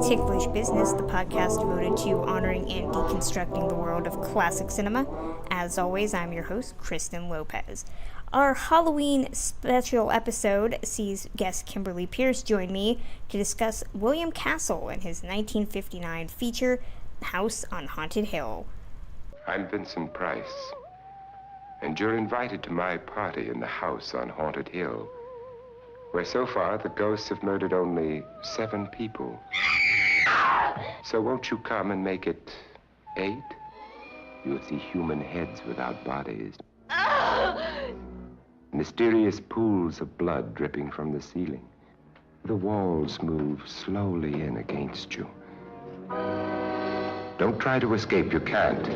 Ticklish Business, the podcast devoted to honoring and deconstructing the world of classic cinema. As always, I'm your host, Kristen Lopez. Our Halloween special episode sees guest Kimberly Pierce join me to discuss William Castle and his 1959 feature, House on Haunted Hill. I'm Vincent Price, and you're invited to my party in the house on Haunted Hill, where so far the ghosts have murdered only 7 people. So won't you come and make it 8? You'll see human heads without bodies. Mysterious pools of blood dripping from the ceiling. The walls move slowly in against you. Don't try to escape, you can't.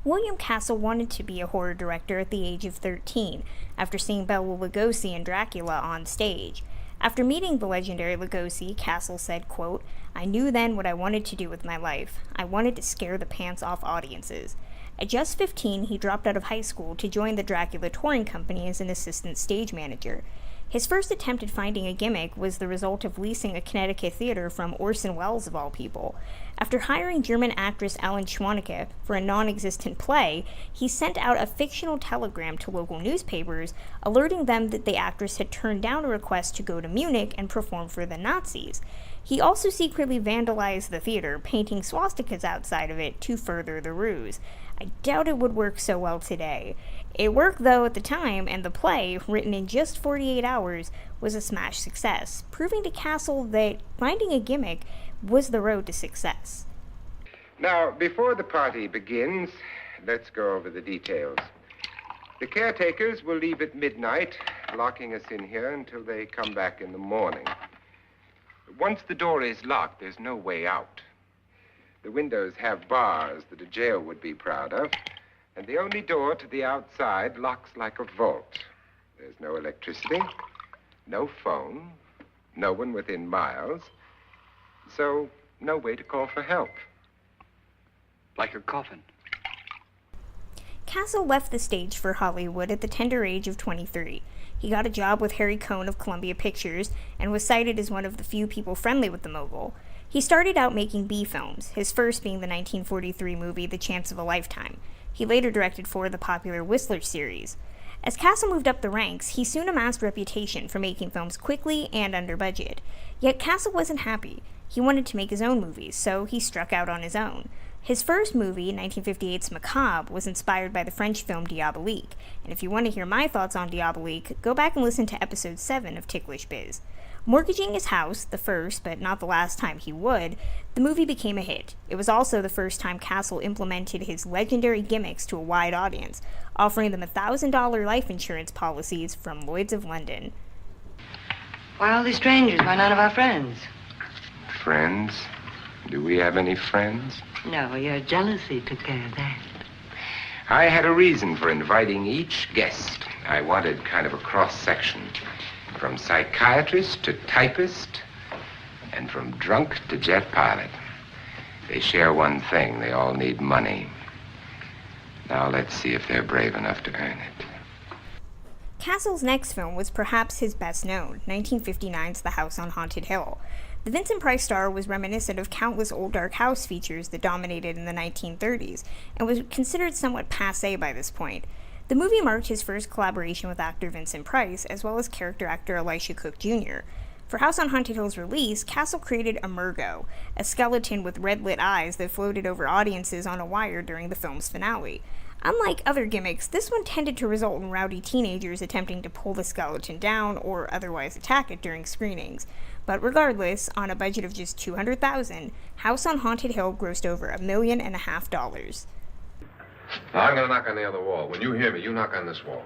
William Castle wanted to be a horror director at the age of 13, after seeing Bela Lugosi in Dracula on stage. After meeting the legendary Lugosi, Castle said, quote, "I knew then what I wanted to do with my life. I wanted to scare the pants off audiences." At just 15, he dropped out of high school to join the Dracula touring company as an assistant stage manager. His first attempt at finding a gimmick was the result of leasing a Connecticut theater from Orson Welles, of all people. After hiring German actress Ellen Schwanecke for a non-existent play, he sent out a fictional telegram to local newspapers, alerting them that the actress had turned down a request to go to Munich and perform for the Nazis. He also secretly vandalized the theater, painting swastikas outside of it to further the ruse. I doubt it would work so well today. It worked, though, at the time, and the play, written in just 48 hours, was a smash success, proving to Castle that finding a gimmick was the road to success. Now, before the party begins, let's go over the details. The caretakers will leave at midnight, locking us in here until they come back in the morning. Once the door is locked, there's no way out. The windows have bars that a jail would be proud of, and the only door to the outside locks like a vault. There's no electricity, no phone, no one within miles, so no way to call for help. Like a coffin. Castle left the stage for Hollywood at the tender age of 23. He got a job with Harry Cohn of Columbia Pictures and was cited as one of the few people friendly with the mogul. He started out making B films, his first being the 1943 movie The Chance of a Lifetime. He later directed 4 of the popular Whistler series. As Castle moved up the ranks, he soon amassed a reputation for making films quickly and under budget. Yet Castle wasn't happy. He wanted to make his own movies, so he struck out on his own. His first movie, 1958's Macabre, was inspired by the French film Diabolique, and if you want to hear my thoughts on Diabolique, go back and listen to episode 7 of Ticklish Biz. Mortgaging his house, the first but not the last time he would, the movie became a hit. It was also the first time Castle implemented his legendary gimmicks to a wide audience, offering them $1,000 life insurance policies from Lloyd's of London. Why all these strangers? Why none of our friends? Friends? Do we have any friends? No, your jealousy took care of that. I had a reason for inviting each guest. I wanted kind of a cross-section. From psychiatrist to typist, and from drunk to jet pilot. They share one thing: they all need money. Now let's see if they're brave enough to earn it. Castle's next film was perhaps his best known, 1959's The House on Haunted Hill. The Vincent Price star was reminiscent of countless old dark house features that dominated in the 1930s, and was considered somewhat passé by this point. The movie marked his first collaboration with actor Vincent Price, as well as character actor Elisha Cook Jr. For House on Haunted Hill's release, Castle created a Murgo, a skeleton with red-lit eyes that floated over audiences on a wire during the film's finale. Unlike other gimmicks, this one tended to result in rowdy teenagers attempting to pull the skeleton down or otherwise attack it during screenings. But regardless, on a budget of just $200,000, House on Haunted Hill grossed over $1.5 million. Now, I'm going to knock on the other wall. When you hear me, you knock on this wall.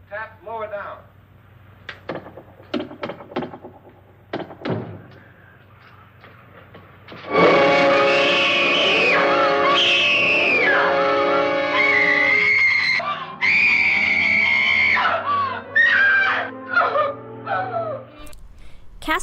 Tap lower down.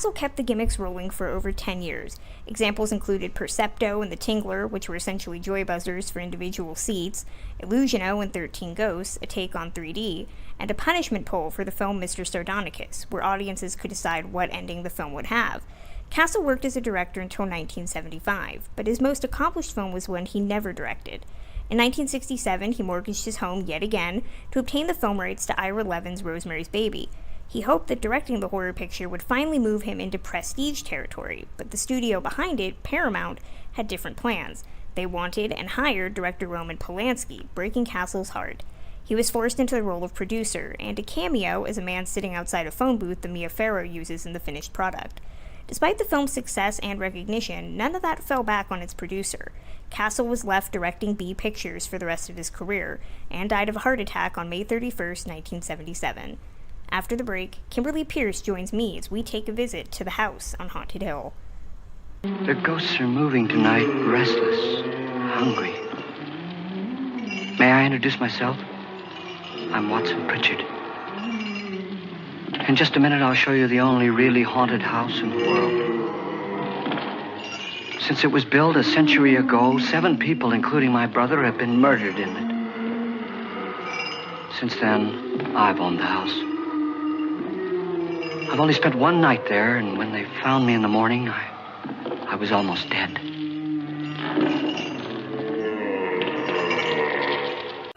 Castle kept the gimmicks rolling for over 10 years. Examples included Percepto and the Tingler, which were essentially joy buzzers for individual seats, Illusiono and 13 Ghosts, a take on 3D, and a punishment poll for the film Mr. Sardonicus, where audiences could decide what ending the film would have. Castle worked as a director until 1975, but his most accomplished film was one he never directed. In 1967, he mortgaged his home yet again to obtain the film rights to Ira Levin's Rosemary's Baby. He hoped that directing the horror picture would finally move him into prestige territory, but the studio behind it, Paramount, had different plans. They wanted and hired director Roman Polanski, breaking Castle's heart. He was forced into the role of producer, and a cameo as a man sitting outside a phone booth that Mia Farrow uses in the finished product. Despite the film's success and recognition, none of that fell back on its producer. Castle was left directing B pictures for the rest of his career, and died of a heart attack on May 31st, 1977. After the break, Kimberly Pierce joins me as we take a visit to the house on Haunted Hill. The ghosts are moving tonight, restless, hungry. May I introduce myself? I'm Watson Pritchard. In just a minute, I'll show you the only really haunted house in the world. Since it was built a century ago, 7 people, including my brother, have been murdered in it. Since then, I've owned the house. I've only spent one night there, and when they found me in the morning, I was almost dead.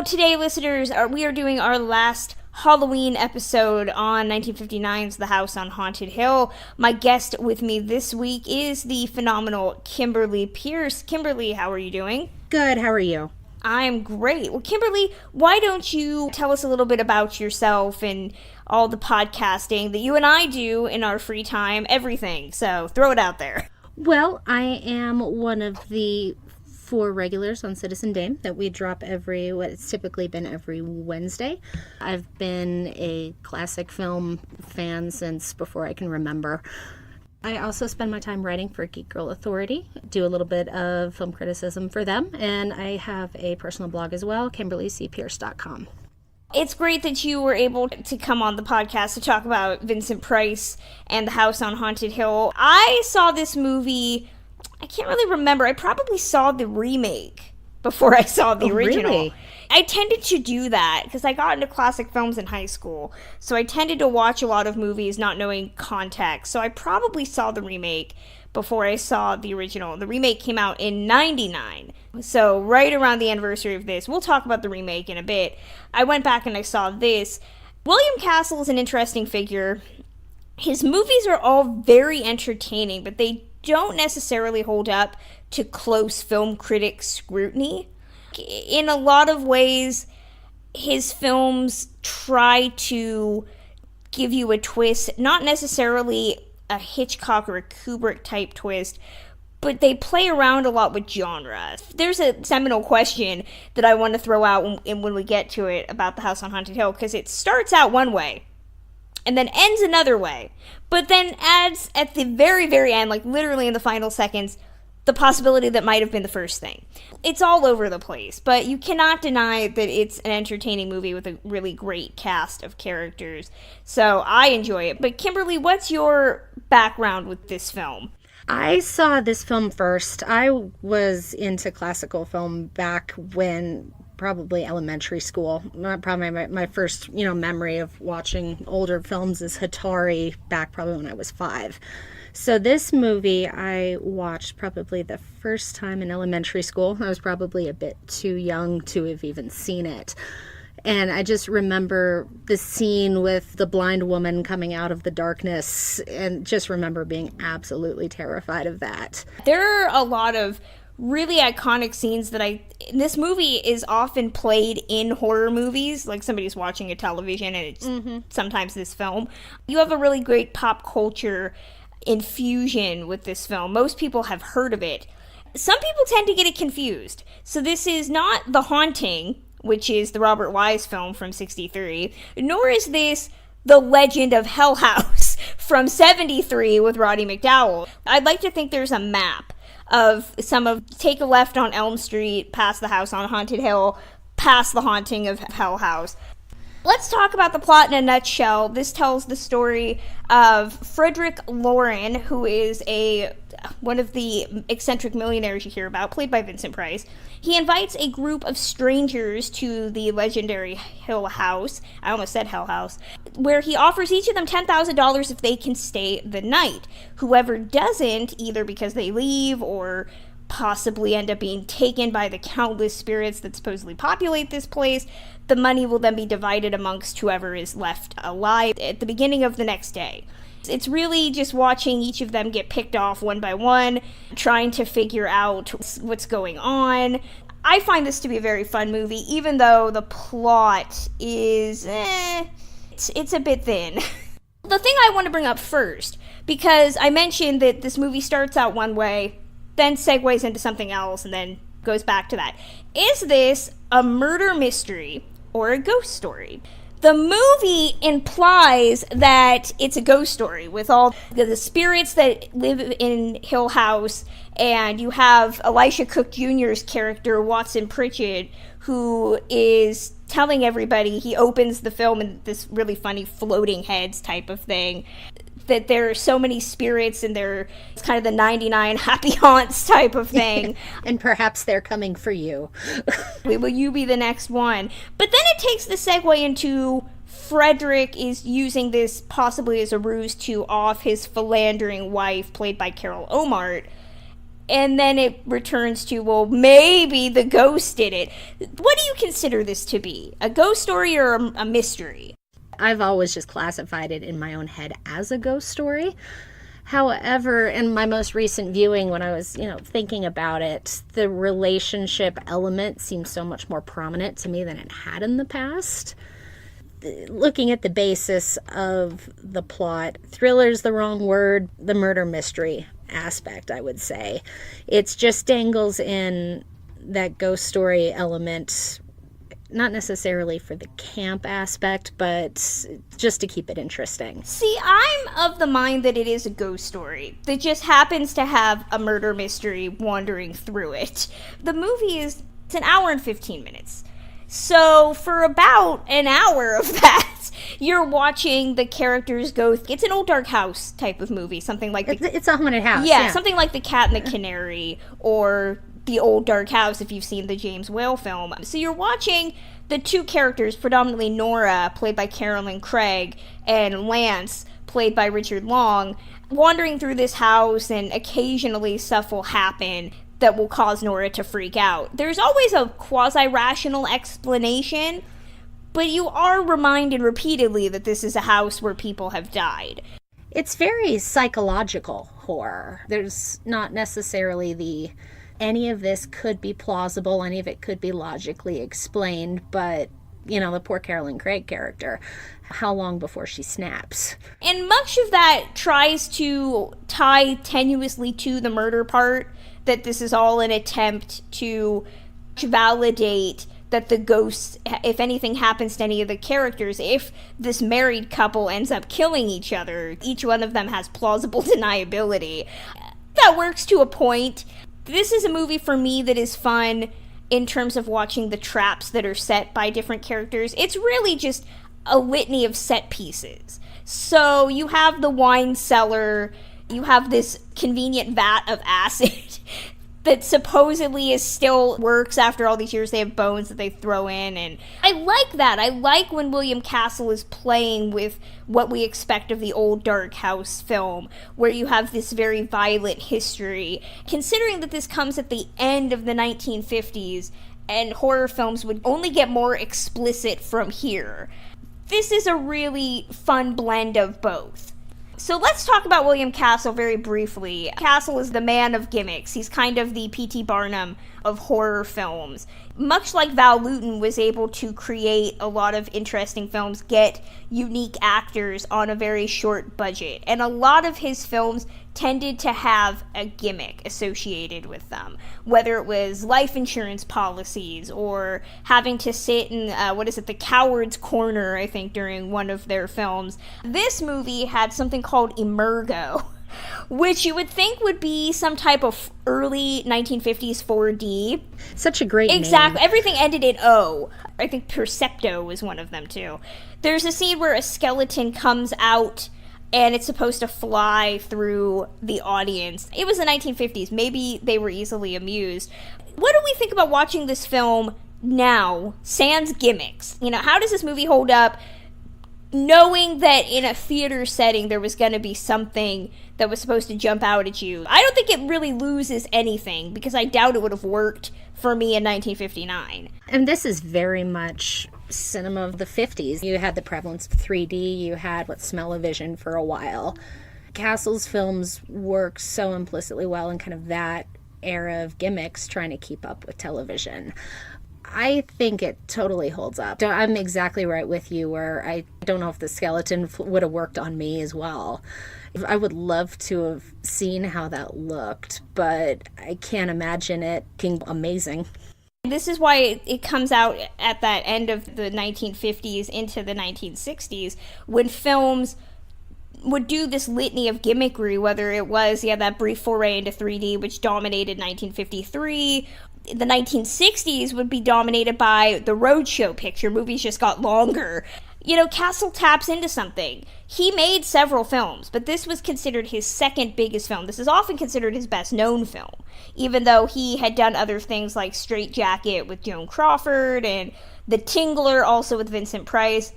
Today, listeners, we are doing our last Halloween episode on 1959's The House on Haunted Hill. My guest with me this week is the phenomenal Kimberly Pierce. Kimberly, how are you doing? Good, how are you? I'm great. Well, Kimberly, why don't you tell us a little bit about yourself and all the podcasting that you and I do in our free time, everything. So throw it out there. Well, I am one of the 4 regulars on Citizen Dame that we drop it's typically been every Wednesday. I've been a classic film fan since before I can remember. I also spend my time writing for Geek Girl Authority, do a little bit of film criticism for them, and I have a personal blog as well, KimberlyCPierce.com. It's great that you were able to come on the podcast to talk about Vincent Price and The House on Haunted Hill. I saw this movie, I can't really remember. I probably saw the remake before I saw the original. Really? I tended to do that because I got into classic films in high school. So I tended to watch a lot of movies not knowing context. So I probably saw the remake before I saw the original. The remake came out in '99. So right around the anniversary of this, we'll talk about the remake in a bit. I went back and I saw this. William Castle is an interesting figure. His movies are all very entertaining, but they don't necessarily hold up to close film critic scrutiny. In a lot of ways, his films try to give you a twist, not necessarily a Hitchcock or a Kubrick type twist, but they play around a lot with genre. There's a seminal question that I want to throw out when we get to it about The House on Haunted Hill, because it starts out one way and then ends another way, but then adds at the very, very end, like literally in the final seconds, the possibility that might have been the first thing. It's all over the place, but you cannot deny that it's an entertaining movie with a really great cast of characters. So I enjoy it. But Kimberly, what's your background with this film? I saw this film first. I was into classical film back when probably elementary school. Probably my first, memory of watching older films is Hatari back probably when I was 5. So this movie I watched probably the first time in elementary school. I was probably a bit too young to have even seen it. And I just remember the scene with the blind woman coming out of the darkness and just remember being absolutely terrified of that. There are a lot of really iconic scenes that this movie is often played in horror movies, like somebody's watching a television and it's sometimes this film. You have a really great pop culture infusion with this film. Most people have heard of it. Some people tend to get it confused. So this is not The Haunting, which is the Robert Wise film from '63, nor is this The Legend of Hell House from '73 with Roddy McDowall. I'd like to think there's a map of take a left on Elm Street, past The House on Haunted Hill, past The Haunting of Hell House. Let's talk about the plot in a nutshell. This tells the story of Frederick Lauren, who is one of the eccentric millionaires you hear about, played by Vincent Price. He invites a group of strangers to the legendary Hill House. I almost said Hell House. Where he offers each of them $10,000 if they can stay the night. Whoever doesn't, either because they leave or possibly end up being taken by the countless spirits that supposedly populate this place, the money will then be divided amongst whoever is left alive at the beginning of the next day. It's really just watching each of them get picked off one by one, trying to figure out what's going on. I find this to be a very fun movie, even though the plot is, it's a bit thin. The thing I want to bring up first, because I mentioned that this movie starts out one way, then segues into something else, and then goes back to that. Is this a murder mystery or a ghost story? The movie implies that it's a ghost story with all the spirits that live in Hill House, and you have Elisha Cook Jr.'s character, Watson Pritchett, who is telling everybody, he opens the film in this really funny floating heads type of thing, that there are so many spirits and it's kind of the 99 happy haunts type of thing. And perhaps they're coming for you. Will you be the next one? But then it takes the segue into Frederick is using this possibly as a ruse to off his philandering wife, played by Carol Omart. And then it returns to, well, maybe the ghost did it. What do you consider this to be? A ghost story or a mystery? I've always just classified it in my own head as a ghost story. However, in my most recent viewing, when I was, thinking about it, the relationship element seems so much more prominent to me than it had in the past. Looking at the basis of the plot, thriller's the wrong word, the murder mystery aspect, I would say. It's just dangles in that ghost story element, not necessarily for the camp aspect, but just to keep it interesting. See, I'm of the mind that it is a ghost story that just happens to have a murder mystery wandering through it. The movie it's an hour and 15 minutes. So for about an hour of that, you're watching the characters go. It's an old dark house type of movie, something like it's a haunted house. Yeah, something like The Cat and the Canary or The Old Dark House, if you've seen the James Whale film. So you're watching the two characters, predominantly Nora, played by Carolyn Craig, and Lance, played by Richard Long, wandering through this house, and occasionally stuff will happen that will cause Nora to freak out. There's always a quasi-rational explanation, but you are reminded repeatedly that this is a house where people have died. It's very psychological horror. There's not necessarily any of this could be plausible, any of it could be logically explained, but, the poor Carolyn Craig character, how long before she snaps? And much of that tries to tie tenuously to the murder part, that this is all an attempt to validate that the ghosts, if anything happens to any of the characters, if this married couple ends up killing each other, each one of them has plausible deniability. That works to a point. This is a movie for me that is fun in terms of watching the traps that are set by different characters. It's really just a litany of set pieces. So you have the wine cellar, you have this convenient vat of acid that supposedly still works after all these years. They have bones that they throw in, and I like that. I like when William Castle is playing with what we expect of the old dark house film, where you have this very violent history. Considering that this comes at the end of the 1950s, and horror films would only get more explicit from here, this is a really fun blend of both. So let's talk about William Castle very briefly. Castle is the man of gimmicks. He's kind of the P.T. Barnum of horror films. Much like Val Lewton was able to create a lot of interesting films, get unique actors on a very short budget. And a lot of his films tended to have a gimmick associated with them, whether it was life insurance policies or having to sit in, the coward's corner, I think, during one of their films. This movie had something called Emergo, which you would think would be some type of early 1950s 4D. Such a great Exactly. name. Everything ended in O. I think Percepto was one of them, too. There's a scene where a skeleton comes out and it's supposed to fly through the audience. It was the 1950s. Maybe they were easily amused. What do we think about watching this film now, sans gimmicks? You know, how does this movie hold up, knowing that in a theater setting there was going to be something that was supposed to jump out at you? I don't think it really loses anything, because I doubt it would have worked for me in 1959. And this is very much cinema of the 50s. You had the prevalence of 3D, you had what, smell-o-vision for a while. Castle's films work so implicitly well in kind of that era of gimmicks, trying to keep up with television. I think it totally holds up. I'm exactly right with you, where I don't know if the skeleton would have worked on me as well. I would love to have seen how that looked, but I can't imagine it being amazing. This is why it comes out at that end of the 1950s into the 1960s, when films would do this litany of gimmickry, whether it was, that brief foray into 3D, which dominated 1953. The 1960s would be dominated by the roadshow picture. Movies just got longer. Castle taps into something. He made several films, but this was considered his second biggest film. This is often considered his best known film, even though he had done other things like Straight Jacket with Joan Crawford and The Tingler, also with Vincent Price.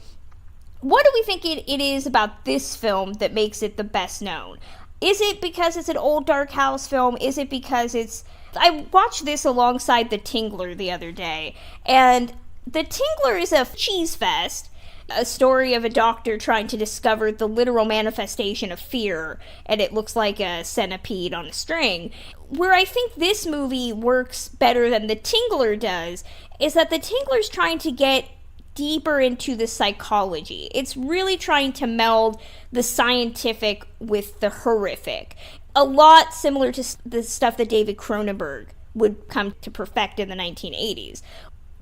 What do we think it is about this film that makes it the best known? Is it because it's an old dark house film? Is it because I watched this alongside The Tingler the other day, and The Tingler is a cheese fest, a story of a doctor trying to discover the literal manifestation of fear, and it looks like a centipede on a string. Where I think this movie works better than The Tingler does is that The Tingler's trying to get deeper into the psychology. It's really trying to meld the scientific with the horrific. A lot similar to the stuff that David Cronenberg would come to perfect in the 1980s.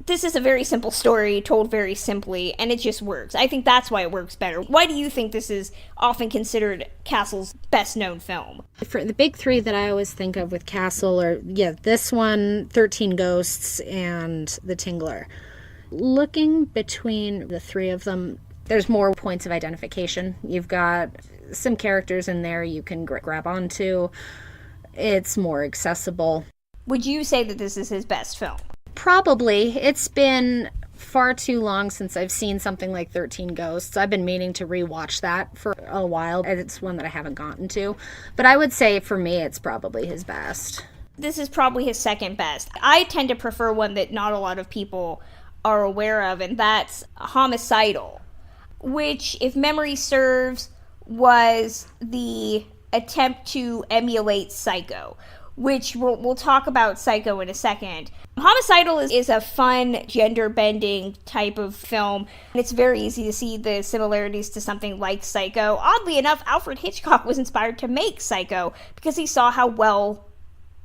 This is a very simple story, told very simply, and it just works. I think that's why it works better. Why do you think this is often considered Castle's best-known film? For the big three that I always think of with Castle are, this one, 13 Ghosts, and The Tingler. Looking between the three of them, there's more points of identification. You've got some characters in there you can grab onto. It's more accessible. Would you say that this is his best film? Probably. It's been far too long since I've seen something like 13 Ghosts. I've been meaning to rewatch that for a while. It's one that I haven't gotten to. But I would say for me it's probably his best. This is probably his second best. I tend to prefer one that not a lot of people are aware of, and that's Homicidal, which, if memory serves, was the attempt to emulate Psycho, which we'll talk about Psycho in a second. Homicidal is a fun, gender-bending type of film, and it's very easy to see the similarities to something like Psycho. Oddly enough, Alfred Hitchcock was inspired to make Psycho because he saw how well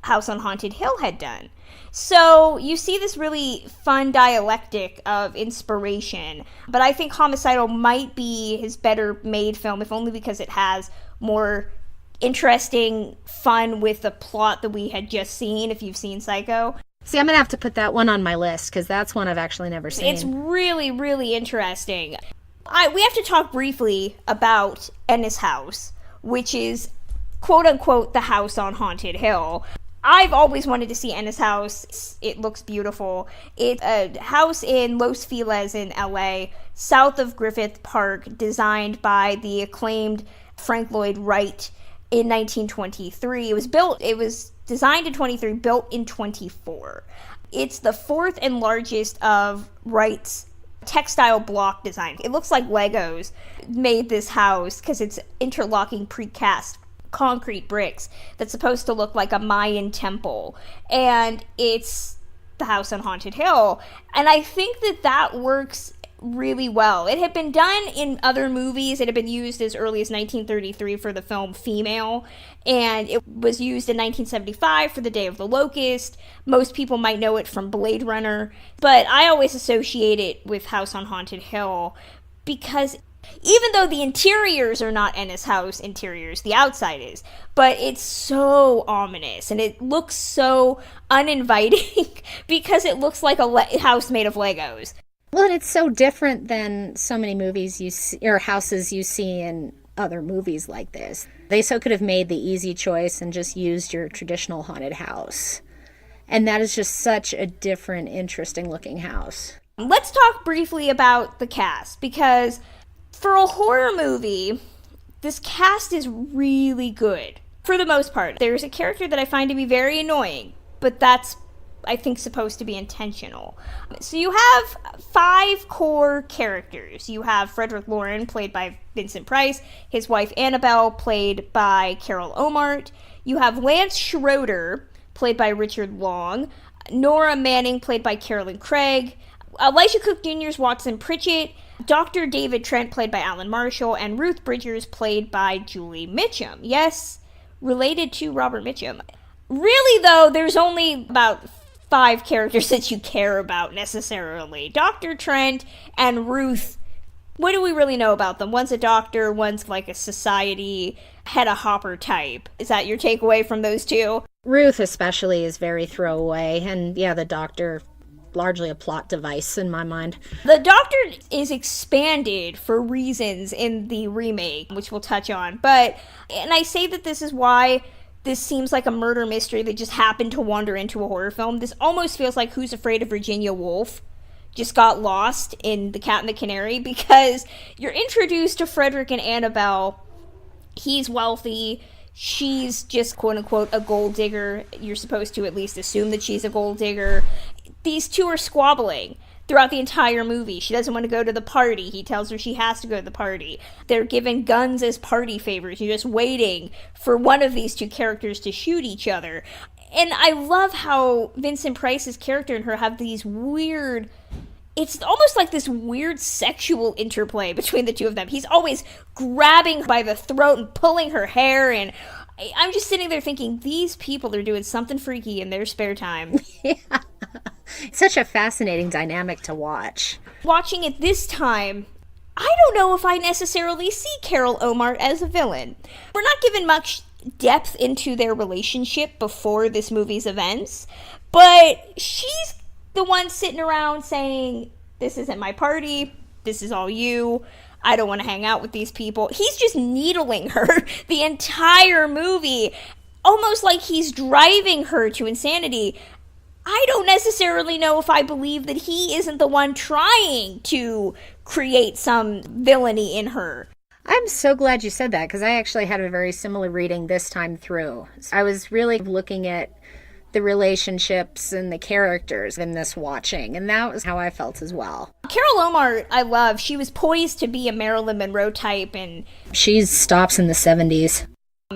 House on Haunted Hill had done. So you see this really fun dialectic of inspiration, but I think Homicidal might be his better made film, if only because it has more interesting fun with the plot that we had just seen, if you've seen Psycho. See, I'm going to have to put that one on my list, because that's one I've actually never seen. It's really, really interesting. We have to talk briefly about Ennis House, which is, quote-unquote, the house on Haunted Hill. I've always wanted to see Ennis House. It looks beautiful. It's a house in Los Feliz in LA, south of Griffith Park, designed by the acclaimed Frank Lloyd Wright in 1923. It was designed in 23, built in 24. It's the fourth and largest of Wright's textile block design. It looks like Legos made this house because it's interlocking precast concrete bricks that's supposed to look like a Mayan temple, and it's the house on Haunted Hill, and I think that works really well. It had been done in other movies. It had been used as early as 1933 for the film Female, and it was used in 1975 for The Day of the Locust. Most people might know it from Blade Runner, but I always associate it with House on Haunted Hill because Even though the interiors are not Ennis house interiors, the outside is. But it's so ominous, and it looks so uninviting because it looks like a house made of Legos. Well, and it's so different than so many movies you see, or houses you see in other movies like this. They so could have made the easy choice and just used your traditional haunted house. And that is just such a different, interesting looking house. Let's talk briefly about the cast, because for a horror movie, this cast is really good. For the most part, there's a character that I find to be very annoying, but that's, I think, supposed to be intentional. So you have 5 core characters. You have Frederick Lauren, played by Vincent Price, his wife Annabelle, played by Carol Omart. You have Lance Schroeder, played by Richard Long, Nora Manning, played by Carolyn Craig, Elisha Cook Jr.'s Watson Pritchett, Dr. David Trent, played by Alan Marshall, and Ruth Bridgers, played by Julie Mitchum. Yes, related to Robert Mitchum. Really, though, there's only about 5 characters that you care about, necessarily. Dr. Trent and Ruth, what do we really know about them? One's a doctor, one's like a society Hedda Hopper type. Is that your takeaway from those two? Ruth especially is very throwaway, and yeah, the doctor, largely a plot device in my mind. The Doctor is expanded for reasons in the remake, which we'll touch on. And I say that this is why this seems like a murder mystery that just happened to wander into a horror film. This almost feels like Who's Afraid of Virginia Woolf just got lost in The Cat and the Canary, because you're introduced to Frederick and Annabelle. He's wealthy. She's just, quote-unquote, a gold digger. You're supposed to at least assume that she's a gold digger. These two are squabbling throughout the entire movie. She doesn't want to go to the party. He tells her she has to go to the party. They're given guns as party favors. You're just waiting for one of these two characters to shoot each other. And I love how Vincent Price's character and her have these weird... It's almost like this weird sexual interplay between the two of them. He's always grabbing her by the throat and pulling her hair, and I'm just sitting there thinking, these people are doing something freaky in their spare time. Yeah. Such a fascinating dynamic to watch. Watching it this time, I don't know if I necessarily see Carol Omart as a villain. We're not given much depth into their relationship before this movie's events, but she's the one sitting around saying, this isn't my party, this is all you, I don't want to hang out with these people. He's just needling her the entire movie, almost like he's driving her to insanity. I don't necessarily know if I believe that he isn't the one trying to create some villainy in her. I'm so glad you said that, because I actually had a very similar reading this time through. I was really looking at the relationships and the characters in this watching, and that was how I felt as well. Carol Omart, I love. She was poised to be a Marilyn Monroe type, and she stops in the 70s.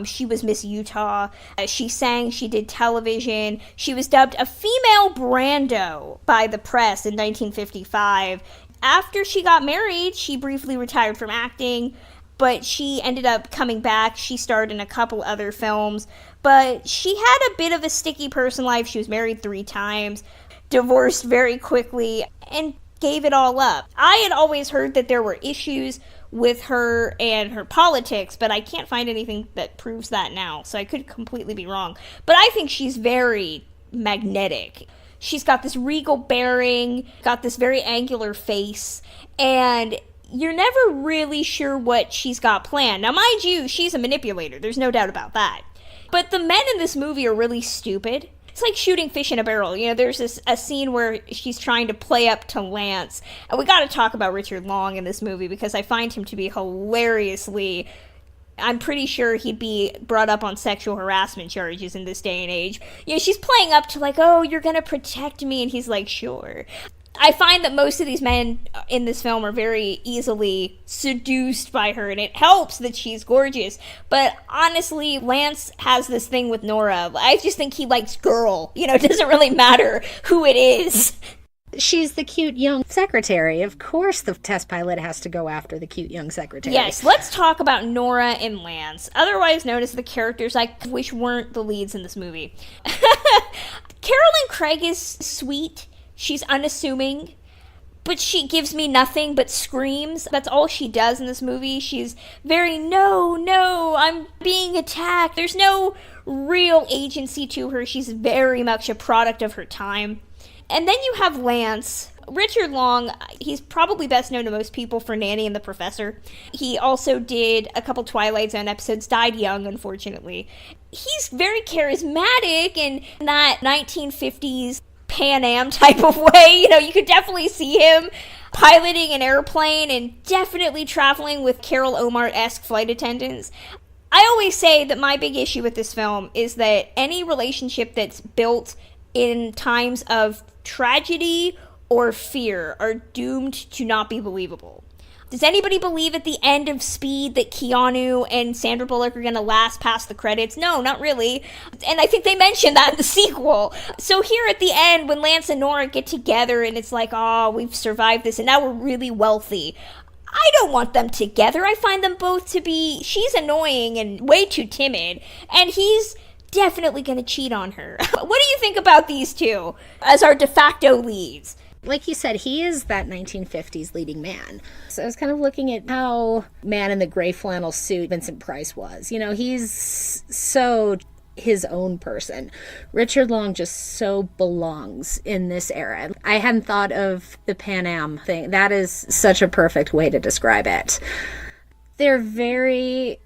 She was Miss Utah. She sang, she did television. She was dubbed a female Brando by the press in 1955. After she got married, she briefly retired from acting, but she ended up coming back. She starred in a couple other films, but she had a bit of a sticky personal life. She was married 3 times, divorced very quickly, and gave it all up. I had always heard that there were issues with her and her politics, but I can't find anything that proves that now, so I could completely be wrong. But I think she's very magnetic. She's got this regal bearing, got this very angular face, and you're never really sure what she's got planned. Now, mind you, she's a manipulator. There's no doubt about that. But the men in this movie are really stupid. It's like shooting fish in a barrel. You know, there's a scene where she's trying to play up to Lance. And we got to talk about Richard Long in this movie, because I find him to be hilariously... I'm pretty sure he'd be brought up on sexual harassment charges in this day and age. You know, she's playing up to like, oh, you're going to protect me. And he's like, sure. I find that most of these men in this film are very easily seduced by her, and it helps that she's gorgeous. But honestly, Lance has this thing with Nora. I just think he likes girl. You know, it doesn't really matter who it is. She's the cute young secretary. Of course the test pilot has to go after the cute young secretary. Yes, let's talk about Nora and Lance, otherwise known as the characters I wish weren't the leads in this movie. Carolyn Craig is sweet. She's unassuming, but she gives me nothing but screams. That's all she does in this movie. She's very, no, I'm being attacked. There's no real agency to her. She's very much a product of her time. And then you have Lance. Richard Long, he's probably best known to most people for Nanny and the Professor. He also did a couple Twilight Zone episodes, died young, unfortunately. He's very charismatic in that 1950s Pan Am type of way. You know, you could definitely see him piloting an airplane and definitely traveling with Carol Omar-esque flight attendants. I always say that my big issue with this film is that any relationship that's built in times of tragedy or fear are doomed to not be believable. Does anybody believe at the end of Speed that Keanu and Sandra Bullock are going to last past the credits? No, not really. And I think they mentioned that in the sequel. So here at the end, when Lance and Nora get together and it's like, oh, we've survived this and now we're really wealthy. I don't want them together. I find them both to be, she's annoying and way too timid, and he's definitely going to cheat on her. What do you think about these two as our de facto leads? Like you said, he is that 1950s leading man. So I was kind of looking at how man in the gray flannel suit Vincent Price was. You know, he's so his own person. Richard Long just so belongs in this era. I hadn't thought of the Pan Am thing. That is such a perfect way to describe it. They're very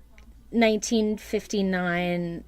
1959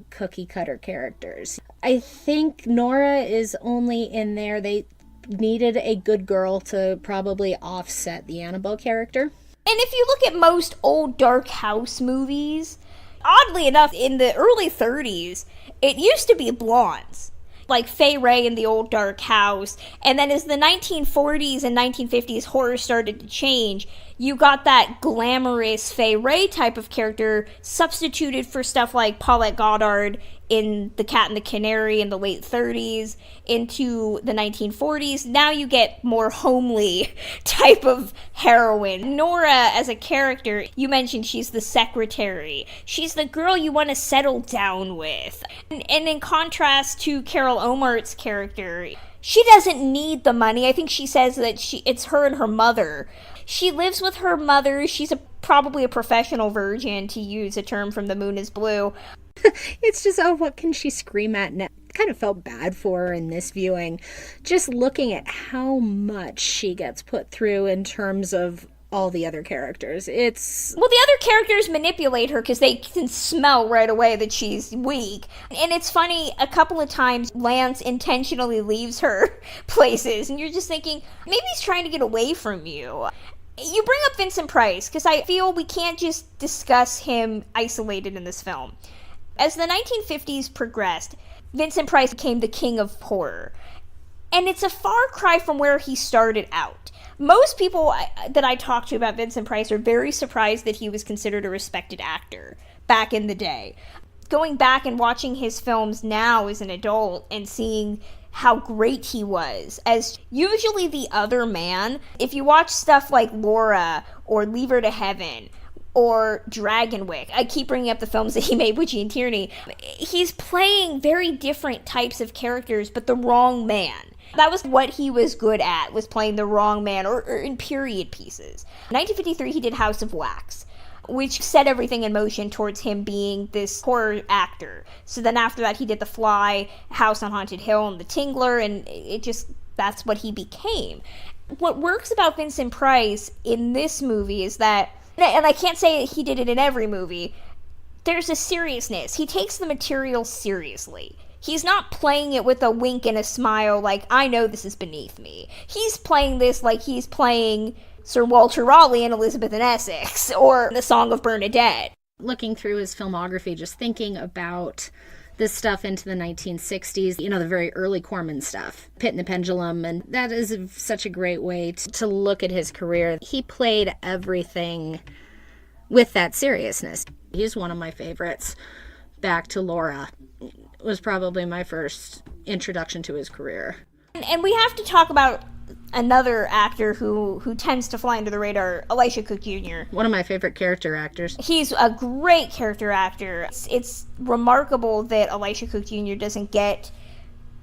cookie cutter characters. I think Nora is only in there. They needed a good girl to probably offset the Annabelle character. And if you look at most old Dark House movies, oddly enough, in the early 30s, it used to be blondes, like Fay Wray in the old Dark House. And then as the 1940s and 1950s horror started to change, you got that glamorous Fay Wray type of character substituted for stuff like Paulette Goddard in The Cat and the Canary in the late 30s into the 1940s. Now you get more homely type of heroine. Nora as a character, you mentioned she's the secretary. She's the girl you want to settle down with. And in contrast to Carol Omart's character, she doesn't need the money. I think she says that it's her and her mother. She lives with her mother. She's probably a professional virgin, to use a term from The Moon is Blue. It's just, oh, what can she scream at now? Kind of felt bad for her in this viewing. Just looking at how much she gets put through in terms of all the other characters. Well, the other characters manipulate her because they can smell right away that she's weak. And it's funny, a couple of times Lance intentionally leaves her places, and you're just thinking, maybe he's trying to get away from you. You bring up Vincent Price, because I feel we can't just discuss him isolated in this film. As the 1950s progressed, Vincent Price became the king of horror. And it's a far cry from where he started out. Most people that I talk to about Vincent Price are very surprised that he was considered a respected actor back in the day. Going back and watching his films now as an adult and seeing how great he was as usually the other man. If you watch stuff like Laura or Leave Her to Heaven or Dragonwyck, I keep bringing up the films that he made with Gene Tierney, he's playing very different types of characters, but the wrong man. That was what he was good at, was playing the wrong man, or in period pieces. In 1953, he did House of Wax, which set everything in motion towards him being this horror actor. So then after that, he did The Fly, House on Haunted Hill, and The Tingler, and that's what he became. What works about Vincent Price in this movie is that, and I can't say he did it in every movie, there's a seriousness. He takes the material seriously. He's not playing it with a wink and a smile like, I know this is beneath me. He's playing this like he's playing Sir Walter Raleigh in Elizabeth in Essex, or The Song of Bernadette. Looking through his filmography, just thinking about this stuff into the 1960s, the very early Corman stuff, Pit and the Pendulum, and that is such a great way to look at his career. He played everything with that seriousness. He's one of my favorites. Back to Laura was probably my first introduction to his career. And we have to talk about another actor who tends to fly under the radar, Elisha Cook Jr. One of my favorite character actors. He's a great character actor. It's remarkable that Elisha Cook Jr. doesn't get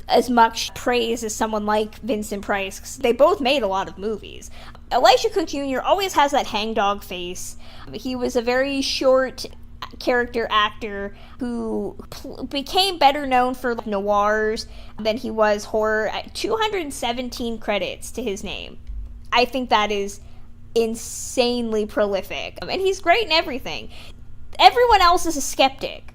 as much praise as someone like Vincent Price, 'cause they both made a lot of movies. Elisha Cook Jr. always has that hangdog face. He was a very short character actor who became better known for noirs than he was horror. 217 credits to his name. I think that is insanely prolific. And he's great in everything. Everyone else is a skeptic.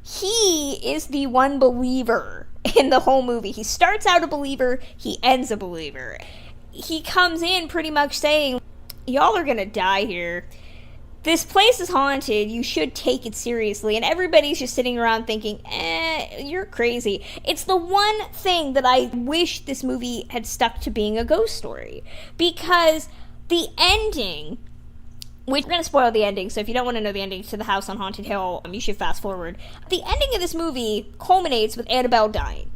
He is the one believer in the whole movie. He starts out a believer, he ends a believer. He comes in pretty much saying, y'all are gonna die here. This place is haunted, you should take it seriously. And everybody's just sitting around thinking, you're crazy. It's the one thing that I wish this movie had stuck to being a ghost story. Because the ending, which we're going to spoil the ending, so if you don't want to know the ending to The House on Haunted Hill, you should fast forward. The ending of this movie culminates with Annabelle dying.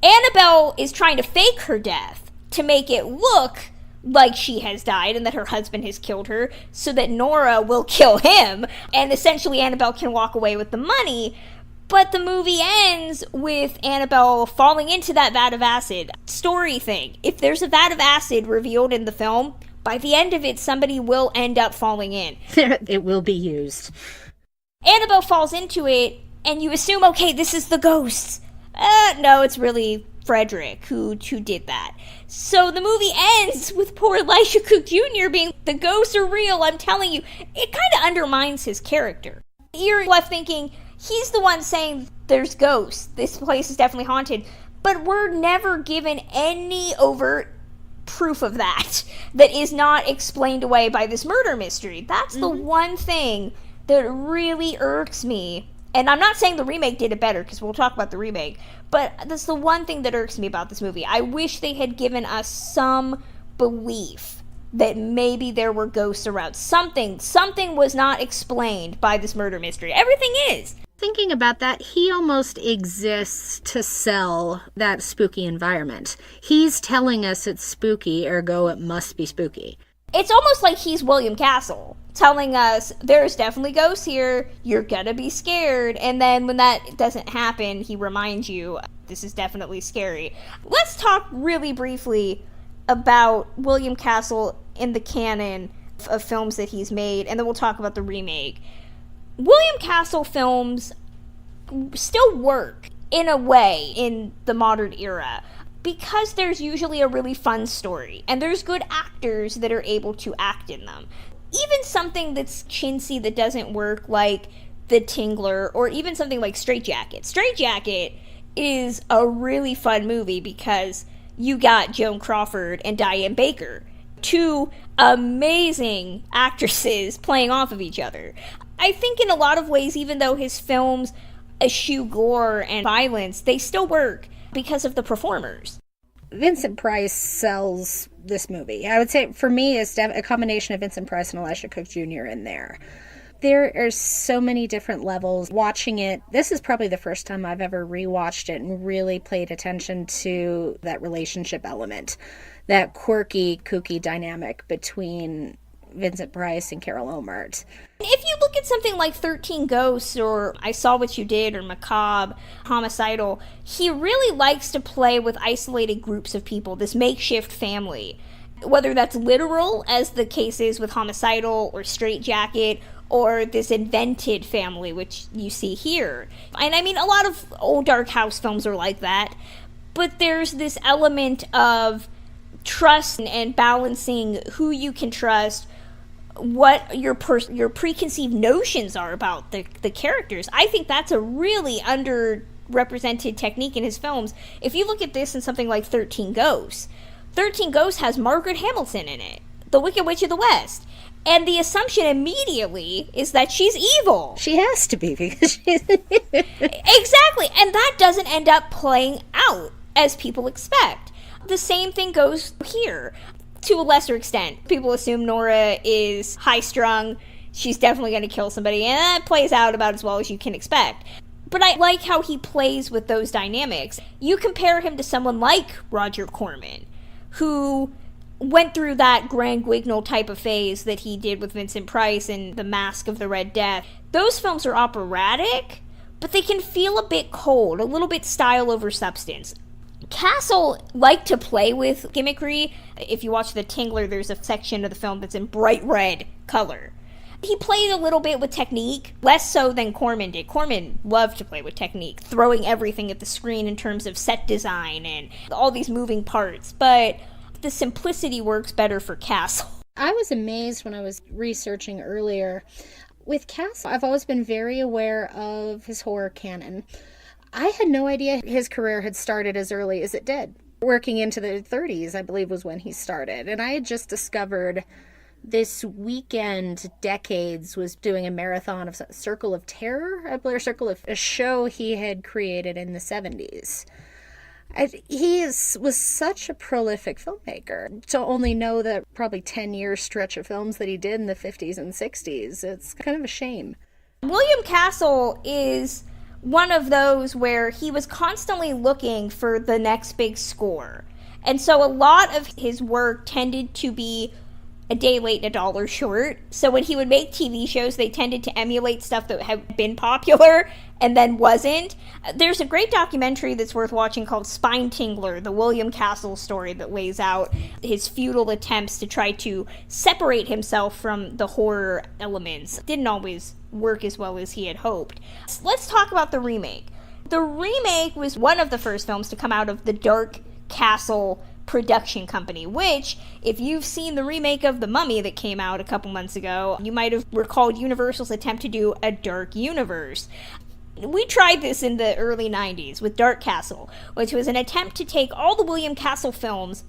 Annabelle is trying to fake her death to make it look like she has died and that her husband has killed her, so that Nora will kill him, and essentially Annabelle can walk away with the money. But the movie ends with Annabelle falling into that vat of acid. Story thing. If there's a vat of acid revealed in the film, by the end of it, somebody will end up falling in. It will be used. Annabelle falls into it, and you assume, okay, this is the ghost. No, it's really Frederick who did that. So the movie ends with poor Elisha Cook Jr. being, the ghosts are real, I'm telling you. It kind of undermines his character. You're left thinking, he's the one saying there's ghosts, this place is definitely haunted, but we're never given any overt proof of that is not explained away by this murder mystery. That's the one thing that really irks me. And I'm not saying the remake did it better, because we'll talk about the remake, but that's the one thing that irks me about this movie. I wish they had given us some belief that maybe there were ghosts around. Something was not explained by this murder mystery. Everything is. Thinking about that, he almost exists to sell that spooky environment. He's telling us it's spooky, ergo it must be spooky. It's almost like he's William Castle, telling us there's definitely ghosts here, you're gonna be scared, and then when that doesn't happen, he reminds you this is definitely scary. Let's talk really briefly about William Castle in the canon of films that he's made, and then we'll talk about the remake. William Castle films still work in a way in the modern era, because there's usually a really fun story, and there's good actors that are able to act in them. Even something that's chintzy that doesn't work, like The Tingler, or even something like Straight Jacket. Straight Jacket is a really fun movie because you got Joan Crawford and Diane Baker, two amazing actresses playing off of each other. I think in a lot of ways, even though his films eschew gore and violence, they still work because of the performers. Vincent Price sells this movie. I would say, for me, it's a combination of Vincent Price and Elisha Cook Jr. in there. There are so many different levels. Watching it, this is probably the first time I've ever rewatched it and really paid attention to that relationship element, that quirky, kooky dynamic between Vincent Price and Carol Omert. If you look at something like 13 Ghosts or I Saw What You Did or Macabre, Homicidal, he really likes to play with isolated groups of people, this makeshift family. Whether that's literal, as the case is with Homicidal or Straight Jacket, or this invented family, which you see here. And I mean, a lot of old Dark House films are like that, but there's this element of trust and balancing who you can trust, what your preconceived notions are about the characters. I think that's a really underrepresented technique in his films. If you look at this in something like 13 Ghosts, 13 Ghosts has Margaret Hamilton in it, the Wicked Witch of the West. And the assumption immediately is that she's evil. She has to be, because she's... Exactly, and that doesn't end up playing out as people expect. The same thing goes here. To a lesser extent, people assume Nora is high-strung, she's definitely going to kill somebody, and that plays out about as well as you can expect. But I like how he plays with those dynamics. You compare him to someone like Roger Corman, who went through that Grand Guignol type of phase that he did with Vincent Price and The Mask of the Red Death. Those films are operatic, but they can feel a bit cold, a little bit style over substance. Castle liked to play with gimmickry. If you watch The Tingler, there's a section of the film that's in bright red color. He played a little bit with technique, less so than Corman did. Corman loved to play with technique, throwing everything at the screen in terms of set design and all these moving parts. But the simplicity works better for Castle. I was amazed when I was researching earlier. With Castle, I've always been very aware of his horror canon. I had no idea his career had started as early as it did. Working into the 30s, I believe, was when he started. And I had just discovered this weekend, Decades was doing a marathon of Circle of Terror, I believe, a show he had created in the 70s. Was such a prolific filmmaker. To only know that probably 10-year stretch of films that he did in the 50s and 60s, it's kind of a shame. William Castle is one of those where he was constantly looking for the next big score. And so a lot of his work tended to be a day late and a dollar short. So when he would make TV shows, they tended to emulate stuff that had been popular and then wasn't. There's a great documentary that's worth watching called Spine Tingler, the William Castle story that lays out his futile attempts to try to separate himself from the horror elements. Didn't always work as well as he had hoped. Let's talk about the remake. The remake was one of the first films to come out of the Dark Castle production company, which, if you've seen the remake of The Mummy that came out a couple months ago, you might have recalled Universal's attempt to do a dark universe. We tried this in the early 90s with Dark Castle, which was an attempt to take all the William Castle films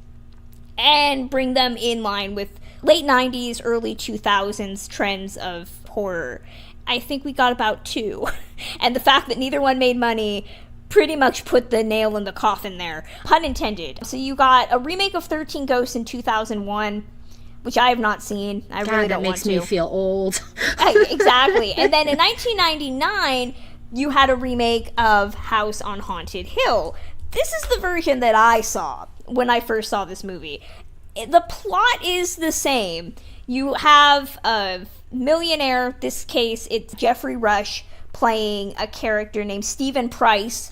and bring them in line with late 90s, early 2000s trends of horror. I think we got about 2. And the fact that neither one made money pretty much put the nail in the coffin there. Pun intended. So you got a remake of 13 Ghosts in 2001, which I have not seen. I really don't want to. That makes me feel old. Exactly. And then in 1999, you had a remake of House on Haunted Hill. This is the version that I saw when I first saw this movie. The plot is the same. You have a millionaire, this case, it's Jeffrey Rush, playing a character named Stephen Price,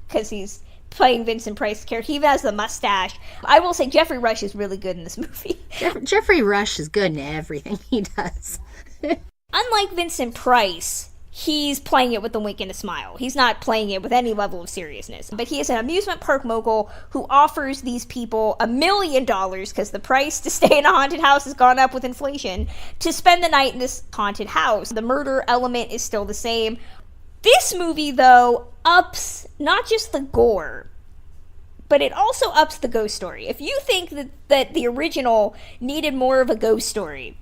because he's playing Vincent Price's character. He even has the mustache. I will say Jeffrey Rush is really good in this movie. Jeffrey Rush is good in everything he does. Unlike Vincent Price, he's playing it with a wink and a smile. He's not playing it with any level of seriousness. But he is an amusement park mogul who offers these people $1 million, because the price to stay in a haunted house has gone up with inflation, to spend the night in this haunted house. The murder element is still the same. This movie, though, ups not just the gore, but it also ups the ghost story. If you think that the original needed more of a ghost story,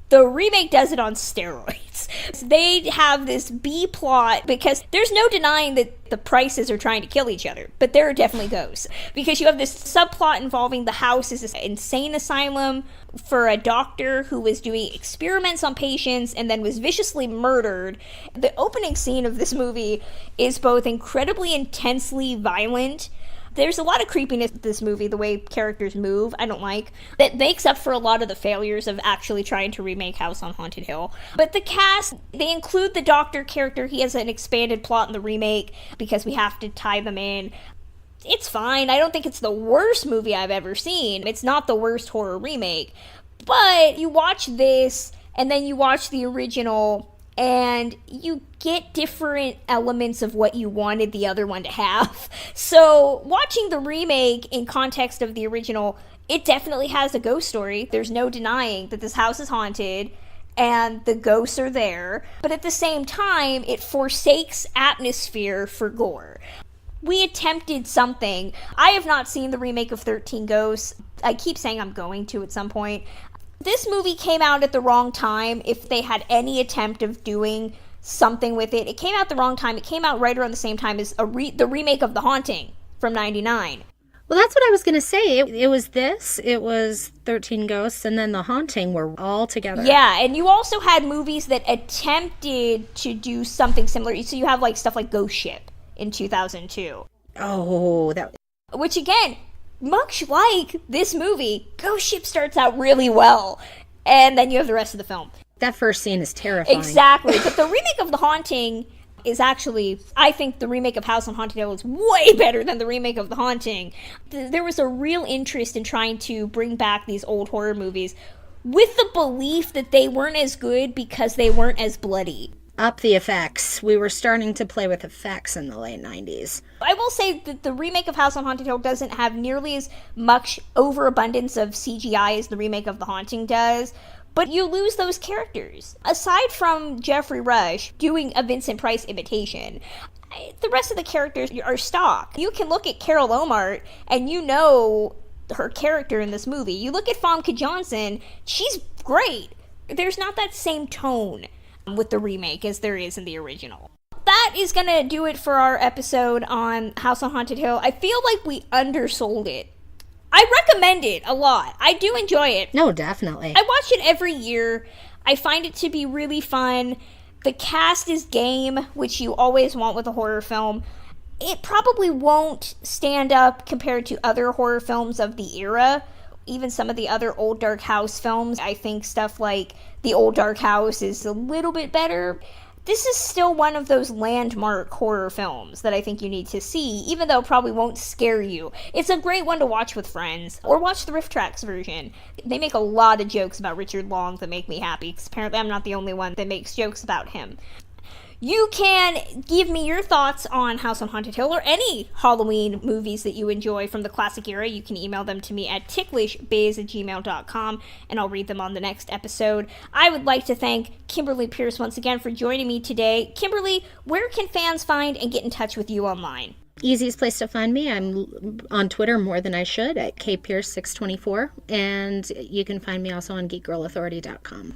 the remake does it on steroids. They have this B plot, because there's no denying that the Prices are trying to kill each other, but there are definitely ghosts. Because you have this subplot involving the house is this insane asylum for a doctor who was doing experiments on patients and then was viciously murdered. The opening scene of this movie is both incredibly intensely violent. There's a lot of creepiness in this movie, the way characters move, I don't like. That makes up for a lot of the failures of actually trying to remake House on Haunted Hill. But the cast, they include the doctor character. He has an expanded plot in the remake because we have to tie them in. It's fine. I don't think it's the worst movie I've ever seen. It's not the worst horror remake. But you watch this, and then you watch the original, and you get different elements of what you wanted the other one to have. So watching the remake in context of the original, it definitely has a ghost story. There's no denying that this house is haunted and the ghosts are there. But at the same time, it forsakes atmosphere for gore. We attempted something. I have not seen the remake of 13 Ghosts. I keep saying I'm going to at some point. This movie came out at the wrong time. If they had any attempt of doing something with it, it came out the wrong time. It came out right around the same time as the remake of The Haunting from 99. Well, that's what I was going to say. It was 13 Ghosts, and then The Haunting were all together. Yeah, and you also had movies that attempted to do something similar. So you have like stuff like Ghost Ship in 2002. Oh, which again, much like this movie, Ghost Ship starts out really well, and then you have the rest of the film. That first scene is terrifying. Exactly. But the remake of The Haunting, is actually, I think the remake of House on Haunted Hill is way better than the remake of The Haunting. There was a real interest in trying to bring back these old horror movies with the belief that they weren't as good because they weren't as bloody. Up the effects. We were starting to play with effects in the late 90s. I will say that the remake of House on Haunted Hill doesn't have nearly as much overabundance of CGI as the remake of The Haunting does, but you lose those characters. Aside from Jeffrey Rush doing a Vincent Price imitation, the rest of the characters are stock. You can look at Carol Omart and you know her character in this movie. You look at Famke Johnson, she's great. There's not that same tone with the remake as there is in the original. That is gonna do it for our episode on House on Haunted Hill. I feel like we undersold it. I recommend it a lot. I do enjoy it. No, definitely. I watch it every year. I find it to be really fun. The cast is game, which you always want with a horror film. It probably won't stand up compared to other horror films of the era. Even some of the other Old Dark House films, I think stuff like The Old Dark House is a little bit better. This is still one of those landmark horror films that I think you need to see, even though it probably won't scare you. It's a great one to watch with friends, or watch the Riff Tracks version. They make a lot of jokes about Richard Long that make me happy, because apparently I'm not the only one that makes jokes about him. You can give me your thoughts on House on Haunted Hill or any Halloween movies that you enjoy from the classic era. You can email them to me at ticklishbiz@gmail.com, and I'll read them on the next episode. I would like to thank Kimberly Pierce once again for joining me today. Kimberly, where can fans find and get in touch with you online? Easiest place to find me, I'm on Twitter more than I should at kpierce624, and you can find me also on geekgirlauthority.com.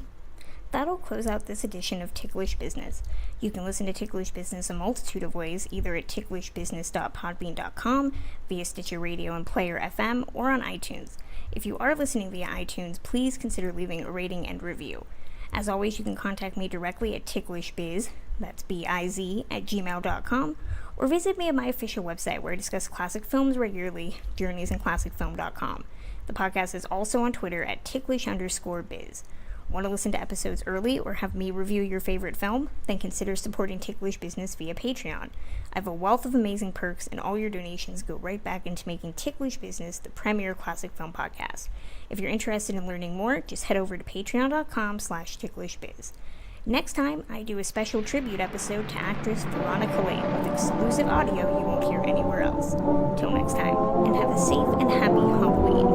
That'll close out this edition of Ticklish Business. You can listen to Ticklish Business a multitude of ways, either at ticklishbusiness.podbean.com, via Stitcher Radio and Player FM, or on iTunes. If you are listening via iTunes, please consider leaving a rating and review. As always, you can contact me directly at ticklishbiz, that's B-I-Z, @gmail.com, or visit me at my official website where I discuss classic films regularly, journeysinclassicfilm.com. The podcast is also on Twitter at ticklish_biz. Want to listen to episodes early or have me review your favorite film? Then consider supporting Ticklish Business via Patreon. I have a wealth of amazing perks, and all your donations go right back into making Ticklish Business the premier classic film podcast. If you're interested in learning more, just head over to patreon.com/ticklishbiz. Next time, I do a special tribute episode to actress Veronica Lake with exclusive audio you won't hear anywhere else. Till next time, and have a safe and happy Halloween.